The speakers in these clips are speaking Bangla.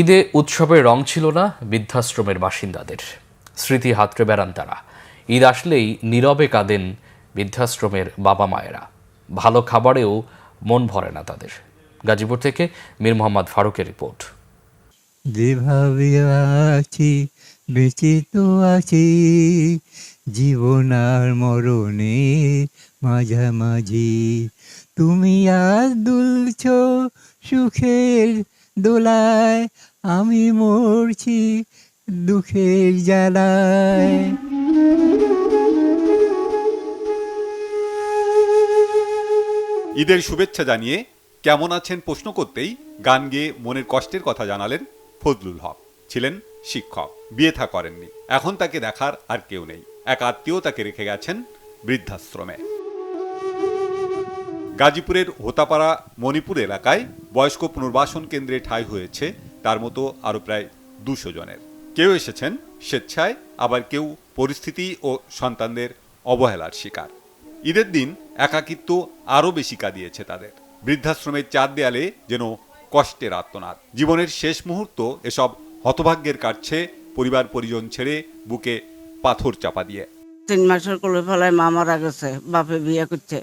ঈদে উৎসবের রং ছিল না বৃদ্ধাশ্রমের বাসিন্দাদের। স্মৃতি হাতড়ে বেড়ান তারা। ঈদ আসলেই নীরবে কাঁদেন বৃদ্ধাশ্রমের বাবা মায়েরা। ভালো খাবারেও মন ভরে না তাদের। গাজীপুর থেকে মীর মোহাম্মদ ফারুকের রিপোর্ট। যেভাবে আছি বেঁচে তো আছি জীবন আর মরণে মাঝামাঝি, তুমি আজ দুলছ সুখের দোলায়, আমি মরছি দুঃখের জ্বালায়। ঈদের শুভেচ্ছা জানিয়ে কেমন আছেন প্রশ্ন করতেই গান গেয়ে মনের কষ্টের কথা জানালেন ফজলুল হক। ছিলেন শিক্ষক, বিয়ে থা করেননি। এখন তাকে দেখার আর কেউ নেই। এক আত্মীয় তাকে রেখে গেছেন বৃদ্ধাশ্রমে। গাজীপুরের হোতাপাড়া মণিপুর এলাকায় বয়স্ক পুনর্বাসন কেন্দ্রে ঠাঁই হয়েছে তার মতো আরো প্রায় 200 জনের। কেউ এসেছেন স্বেচ্ছায়, আবার কেউ পরিস্থিতি ও সন্তানদের অবহেলার শিকার। ঈদের দিন একাকিত্ব আরো বেশি কাঁদিয়েছে তাদের। বৃদ্ধাশ্রমের 4 দেয়ালে যেন কষ্টের আর্তনাদ। জীবনের শেষ মুহূর্ত এসব হতভাগ্যের কাটছে পরিবার পরিজন ছেড়ে, বুকে পাথর চাপা দিয়ে। 3 মাসের কোলে ফেলায় মা মারা গেছে, বাপে বিয়ে করছে,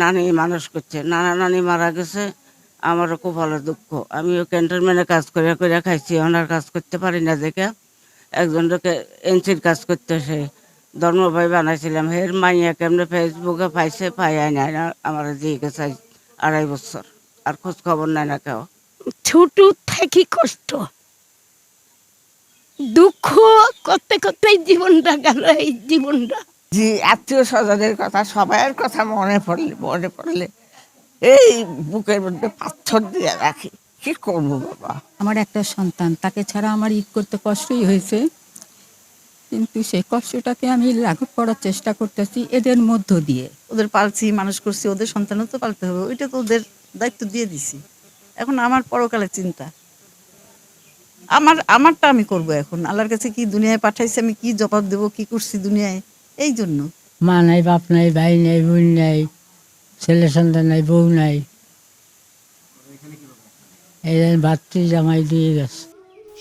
নানি মানুষ করছে, নানা নানি মারা গেছে। আমারও খুব ভালো দুঃখ। আমিও ক্যান্টনমেন্টে কাজ করে করে খাইছি, ওনার কাজ করতে পারি না দেখে একজনকে এনসির কাজ করতে সে ধর্মভাই বানাইছিলাম। হের মাইয়া কেমনে ফেসবুকে পাইছে, পাইয়াই নাই না, আমার দিয়ে গেছে 2.5 বছর, আর খোঁজ খবর নাই না কেউ। ছোট থেকে কষ্ট দুঃখ করতে করতেই জীবনটা গেল। এই জীবনটা জি, আত্মীয় স্বজনের কথা, সবার কথা মনে পড়লে এই বুকের মধ্যে পাথর দিয়ে রাখি। কি করবো বাবা? আমার একটা সন্তান, তাকে ছাড়া আমার ঈদ করতে কষ্টই হয়েছে, কিন্তু সেই কষ্টটাকে আমি লাঘব করার চেষ্টা করতেছি এদের মধ্য দিয়ে। ওদের পালছি, মানুষ করছি, ওদের সন্তানও তো পালতে হবে, ওইটা তো ওদের দায়িত্ব দিয়ে দিছি। এখন আমার পরকালে চিন্তা, আমারটা আমি করব। এখন আল্লাহর কাছে কি দুনিয়ায় পাঠাইছে, আমি কি জবাব দেব, কি করছি দুনিয়ায়। এই জন্য মা নাই, বাপ নাই, ভাই নাই, বোন নাই, ছেলে সন্তান নাই, বউ নাই, এই ভাতৃ জামাই দিয়ে গেছে।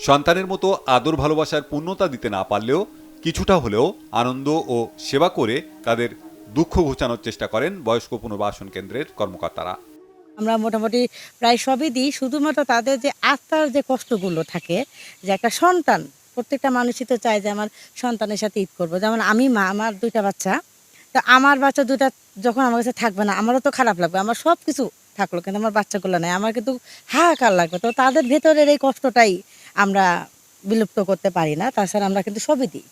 সন্তানের মতো আদর ভালোবাসার পূর্ণতা দিতে না পারলেও কিছুটা হলেও আনন্দ ও সেবা করে তাদের দুঃখ ঘোচানোর চেষ্টা করেন বয়স্ক পুনর্বাসন কেন্দ্রের কর্মকর্তারা। আমরা মোটামুটি প্রায় সবই দিই, শুধুমাত্র তাদের যে আত্মার যে কষ্টগুলো থাকে, যে একটা সন্তান, প্রত্যেকটা মানুষই তো চায় যে আমার সন্তানের সাথে ঈদ করবো। যেমন আমি মা, আমার 2টা বাচ্চা, তো আমার বাচ্চা 2টা যখন আমার কাছে থাকবে না, আমারও তো খারাপ লাগবে। আমার সব কিছু থাকলো কিন্তু আমার বাচ্চাগুলো নাই, আমার কিন্তু হাহাকার লাগবে। তো তাদের ভেতরের এই কষ্টটাই আমরা বিলুপ্ত করতে পারি না, তাছাড়া আমরা কিন্তু সবই দিই।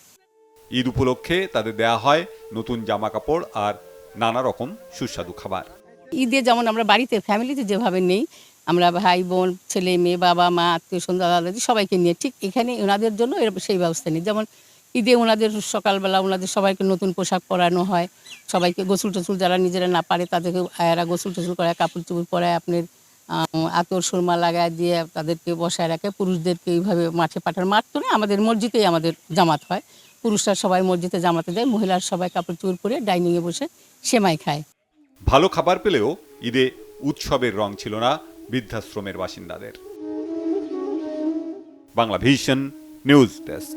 ঈদ উপলক্ষে তাদের দেয়া হয় নতুন জামা কাপড় আর নানা রকম সুস্বাদু খাবার। ঈদে যেমন আমরা বাড়িতে ফ্যামিলিতে যেভাবে নেই, আমরা ভাই বোন ছেলে মেয়ে বাবা মা আত্মীয় স্বজন দাদা দাদি সবাইকে নিয়ে ঠিক এখানে ওনাদের জন্য সেই ব্যবস্থা নেই। যেমন ঈদে ওনাদের সকালবেলা ওনাদের সবাইকে নতুন পোশাক পরানো হয়, সবাইকে গোসল টোসল যারা নিজেরা না পারে তাদেরকে আয়ারা গোসল টোসল করায়, কাপড় চোপড় পরায়, আপনার আতর সুরমা লাগায় দিয়ে তাদেরকে বসায় রাখে। পুরুষদেরকে এইভাবে মাঠে পাঠার, মাঠ তো নেই, আমাদের মসজিদেই আমাদের জামাত হয়। পুরুষরা সবাই মসজিদে জামাতে যায়, মহিলার সবাই কাপড় চোপড় পরে ডাইনিংয়ে বসে সেমাই খায়। ভালো খাবার পেলেও ঈদে উৎসবের রং ছিল না বৃদ্ধাশ্রমের বাসিন্দাদের। Bangla vision news desk.